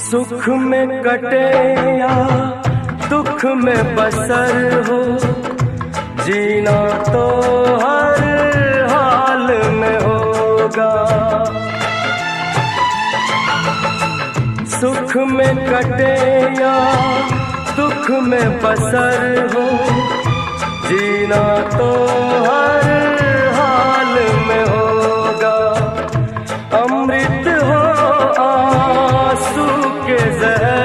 सुख में कटे या दुख में बसर हो, जीना तो हर हाल में होगा। सुख में कटे या दुख में बसर हो, जीना तो हर हाल में होगा। अमृत हो आंसू के जहर